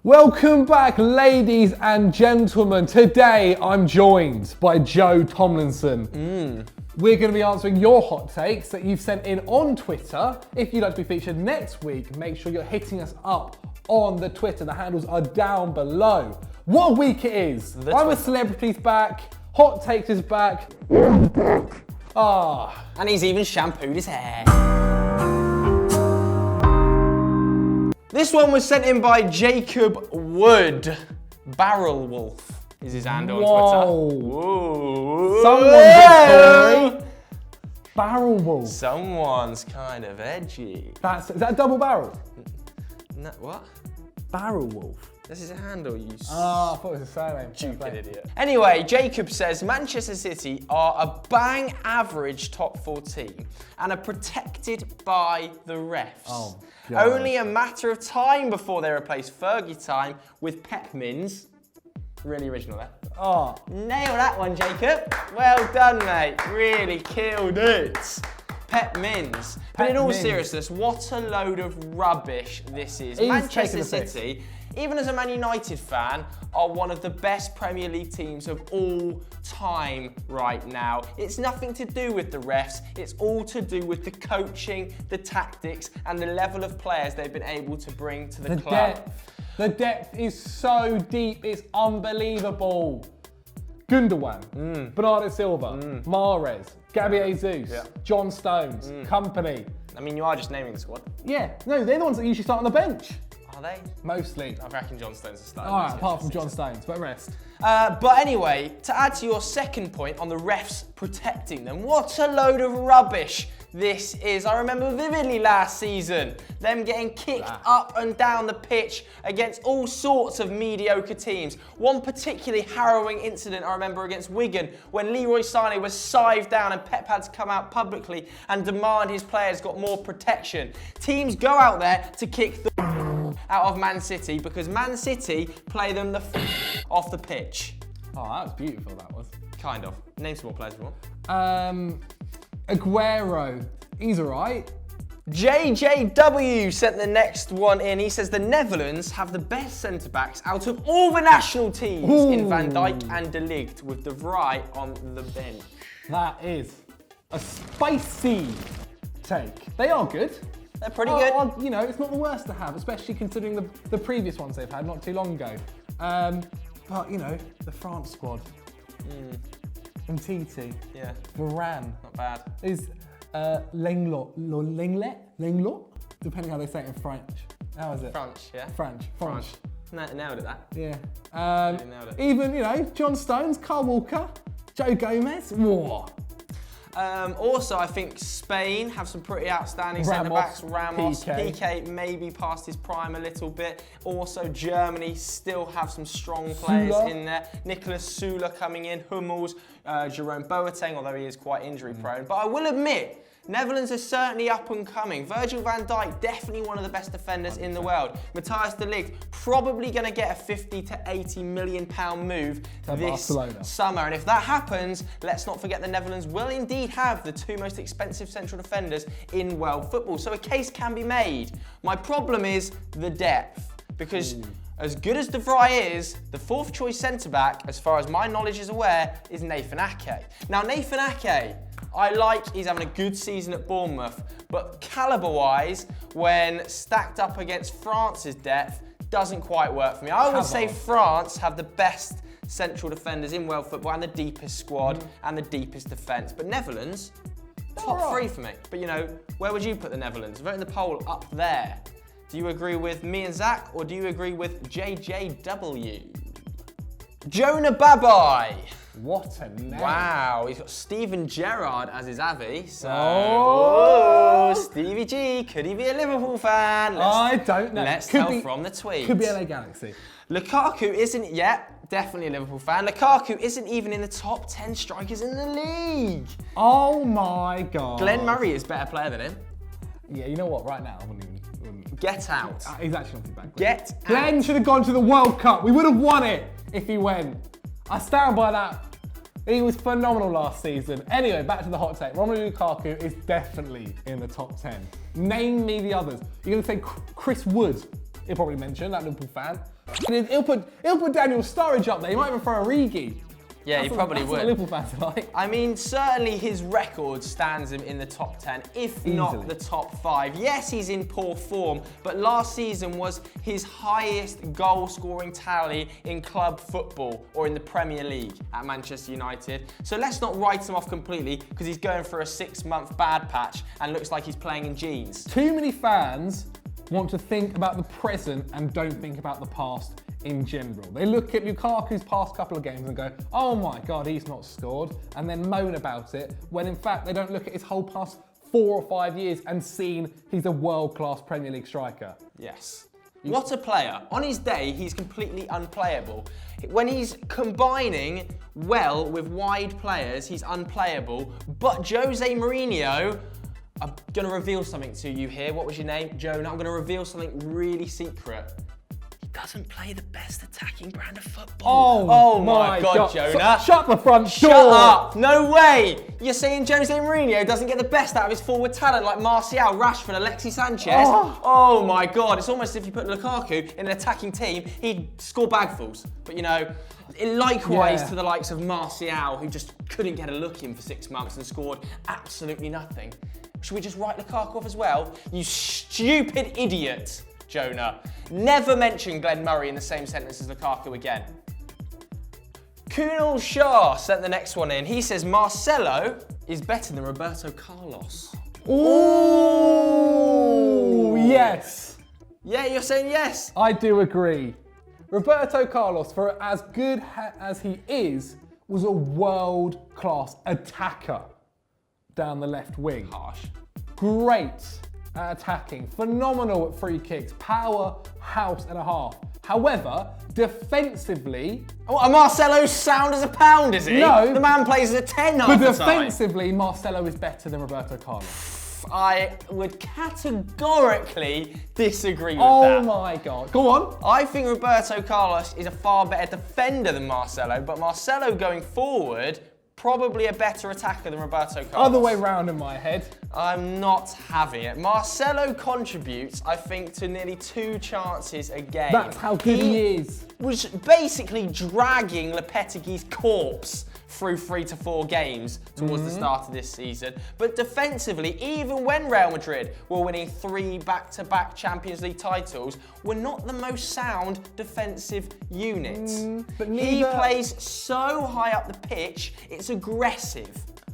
Welcome back, ladies and gentlemen. Today I'm joined by Joe Tomlinson. We're going to be answering your hot takes that you've sent in on Twitter. If you'd like to be featured next week, make sure you're hitting us up on the Twitter. The handles are down below. What a week it is. I'm a Celebrity's back. Hot Takes is back. And he's even shampooed his hair. This one was sent in by Jacob Wood. Barrel Wolf is his handle on Twitter. Whoa. Someone's a Tory. Barrel Wolf. Someone's kind of edgy. Is that a double barrel? No, what? Barrel Wolf. This is a handle, you I thought it was a surname. stupid idiot. Anyway, Jacob says Manchester City are a bang average top 4 team and are protected by the refs. Oh, God. Only a matter of time before they replace Fergie time with Pep Mins. Really original there. Nail that one, Jacob. Well done, mate. Really killed it. Pep Mins. But in all seriousness, what a load of rubbish this is. Manchester City, even as a Man United fan, are one of the best Premier League teams of all time right now. It's nothing to do with the refs, it's all to do with the coaching, the tactics, and the level of players they've been able to bring to the club. The depth is so deep, it's unbelievable. Gundogan, Bernardo Silva, Mahrez, Gabby Jesus, John Stones, company. I mean, you are just naming the squad. Yeah, no, they're the ones that usually start on the bench. Are they? Mostly. I reckon John Stones is starting. Alright, apart from John Stones, but rest. But anyway, to add to your second point on the refs protecting them, what a load of rubbish this is. I remember vividly last season, them getting kicked up and down the pitch against all sorts of mediocre teams. One particularly harrowing incident I remember against Wigan, when Leroy Sané was sived down and Pep had to come out publicly and demand his players got more protection. Teams go out there to kick the out of Man City because Man City play them the off the pitch. Oh, that was beautiful, that was. Kind of. Name some more players if you want. Aguero, he's alright. JJW sent the next one in. He says the Netherlands have the best centre-backs out of all the national teams in Van Dijk and De Ligt, with De Vrij on the bench. That is a spicy take. They are good. They're pretty good. You know, it's not the worst to have, especially considering the previous ones they've had not too long ago. But, you know, the France squad. Umtiti. Yeah. Varane. Not bad. Is Lenglet? Depending how they say it in French. How is it? French, yeah. French. Nailed it, that. Yeah. Really nailed it. Even, you know, John Stones, Carl Walker, Joe Gomez. Whoa. Also, I think Spain have some pretty outstanding centre-backs. Ramos, PK maybe past his prime a little bit. Also, Germany still have some strong players in there. Nicolas Süle coming in, Hummels, Jerome Boateng, although he is quite injury-prone. But I will admit, Netherlands are certainly up and coming. Virgil van Dijk, definitely one of the best defenders in the world. Matthijs de Ligt, probably going to get a 50 to 80 million pound move this summer. And if that happens, let's not forget the Netherlands will indeed have the 2 most expensive central defenders in world football. So a case can be made. My problem is the depth, because as good as De Vrij is, the 4th choice centre-back, as far as my knowledge is aware, is Nathan Ake. Now, Nathan Ake, he's having a good season at Bournemouth, but calibre-wise, when stacked up against France's depth, doesn't quite work for me. I would say France have the best central defenders in world football and the deepest squad and the deepest defence. But Netherlands, top 3 for me. But you know, where would you put the Netherlands? Vote in the poll up there. Do you agree with me and Zach, or do you agree with JJW? Jonah Babai. What a name. Wow, he's got Steven Gerrard as his Avi. So, Stevie G, could he be a Liverpool fan? I don't know. Let's tell from the tweet. Could be LA Galaxy. Lukaku isn't yet, definitely a Liverpool fan. Lukaku isn't even in the top 10 strikers in the league. Oh my God. Glenn Murray is a better player than him. Yeah, you know what, right now, I wouldn't even. Get out. He's actually not too bad. Get out. Glenn should have gone to the World Cup. We would have won it if he went. I stand by that. He was phenomenal last season. Anyway, back to the hot take. Romelu Lukaku is definitely in the top 10. Name me the others. You're going to say Chris Wood, he'll probably mention, that Liverpool fan. He'll put Daniel Sturridge up there. He might even throw a Origi. Yeah, he probably would. That's what Liverpool fans are like. I mean, certainly his record stands him in the top 10, if not the top 5. Yes, he's in poor form, but last season was his highest goal-scoring tally in club football or in the Premier League at Manchester United. So let's not write him off completely because he's going for a 6-month bad patch and looks like he's playing in jeans. Too many fans want to think about the present and don't think about the past in general. They look at Lukaku's past couple of games and go, oh my God, he's not scored, and then moan about it, when in fact they don't look at his whole past 4 or 5 years and seen he's a world-class Premier League striker. Yes. What a player. On his day, he's completely unplayable. When he's combining well with wide players, he's unplayable, but Jose Mourinho, I'm going to reveal something to you here. What was your name? Jonah. I'm going to reveal something really secret. Doesn't play the best attacking brand of football. Oh my God, Jonah. Shut the front door. Shut up. No way. You're saying Jose Mourinho doesn't get the best out of his forward talent like Marcelo, Rashford, Alexis Sanchez? Oh my God. It's almost as if you put Lukaku in an attacking team, he'd score bagfuls. But you know, likewise to the likes of Marcelo, who just couldn't get a look in for 6 months and scored absolutely nothing. Should we just write Lukaku off as well? You stupid idiot. Jonah. Never mention Glenn Murray in the same sentence as Lukaku again. Kunal Shah sent the next one in. He says Marcelo is better than Roberto Carlos. Ooh, yes. Yeah, you're saying yes. I do agree. Roberto Carlos, for as good as he is, was a world-class attacker down the left wing. Harsh. Great at attacking, phenomenal at free kicks, powerhouse and a half. However, defensively... Oh, Marcelo's sound as a pound, is he? No. The man plays as a 10 half But the time. defensively, Marcelo is better than Roberto Carlos. I would categorically disagree with Oh that. my God. Go on. I think Roberto Carlos is a far better defender than Marcelo, but Marcelo going forward, probably a better attacker than Roberto Carlos. Other way round in my head. I'm not having it. Marcelo contributes, I think, to nearly 2 chances a game. That's how good he is. Was basically dragging Lopetegui's corpse through 3 to 4 games towards the start of this season. But defensively, even when Real Madrid were winning 3 back-to-back Champions League titles, were not the most sound defensive units. But he plays so high up the pitch, it's aggressive.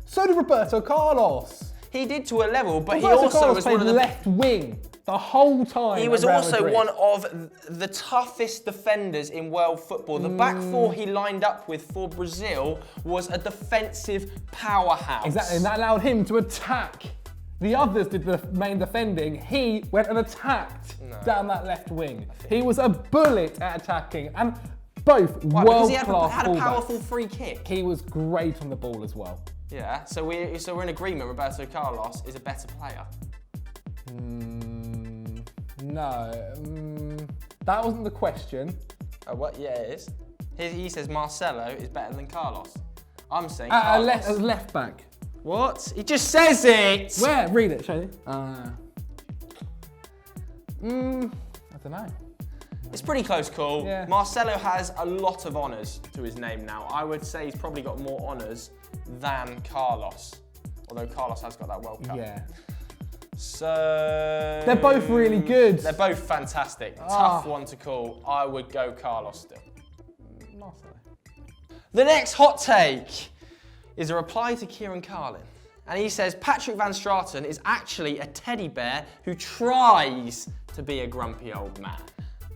So did Roberto Carlos. He did to a level, but Roberto he also Carlos was played one of the left wing the whole time. He was at Real also Madrid. one of the toughest defenders in world football. The back 4 he lined up with for Brazil was a defensive powerhouse. Exactly, and that allowed him to attack. The others did the main defending. He went and attacked down that left wing. He was a bullet at attacking, and both world-class Because he had a powerful fullbacks. free kick. He was great on the ball as well. Yeah, so we're in agreement. Roberto Carlos is a better player. No, that wasn't the question. Oh, what? Yeah, it is. He says Marcelo is better than Carlos. I'm saying As Carlos. left back. What? He just says it! Where? Read it, show me. I don't know. It's pretty close call. Yeah. Marcelo has a lot of honours to his name now. I would say he's probably got more honours than Carlos. Although Carlos has got that World Cup. Yeah. So... They're both really good. They're both fantastic. Tough one to call. I would go Carlos still. Marcelo. The next hot take is a reply to Kieran Carlin. And he says, Patrick Van Straten is actually a teddy bear who tries to be a grumpy old man.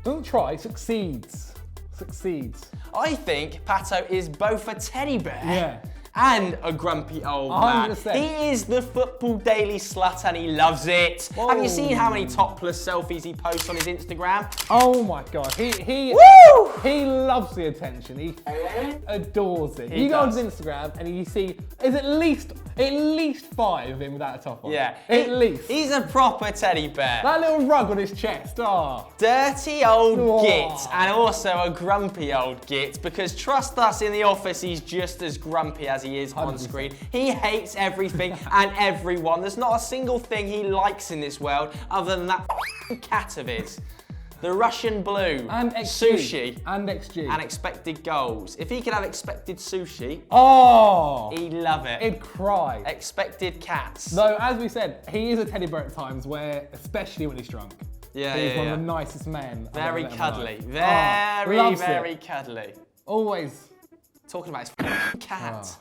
Doesn't try, succeeds. Succeeds. I think Pato is both a teddy bear Yeah. and a grumpy old man. 100%. He is the Football Daily slut and he loves it. Have you seen how many topless selfies he posts on his Instagram? Oh my God, he loves the attention. He adores it. You go on his Instagram and you see there's at least 5 of him without a top on. Yeah. At least. He's a proper teddy bear. That little rug on his chest. Dirty old Oh. git and also a grumpy old git, because trust us, in the office he's just as grumpy as he is on 100%. screen. He hates everything and everyone. There's not a single thing he likes in this world other than that cat of his. The Russian blue. And XG. Sushi. And XG. And expected goals. If he could have expected sushi, he'd love it. He'd cry. Expected cats. Though, as we said, he is a teddy bear at times where, especially when he's drunk. Yeah, he's one of the nicest men. Very cuddly. Very cuddly. Always. Talking about his cat.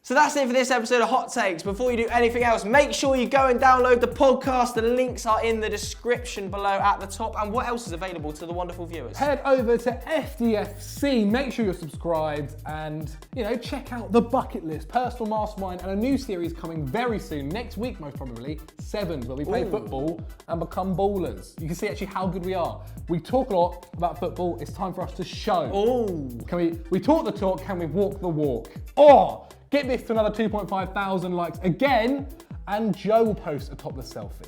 So that's it for this episode of Hot Takes. Before you do anything else, make sure you go and download the podcast. The links are in the description below at the top. And what else is available to the wonderful viewers? Head over to FDFC, make sure you're subscribed, and check out The Bucket List, Personal Mastermind, and a new series coming very soon, next week most probably, Sevens, where we play football and become ballers. You can see actually how good we are. We talk a lot about football, it's time for us to show. We talk the talk, can we walk the walk? Get this to another 2,500 likes again, and Joe will post a topless selfie.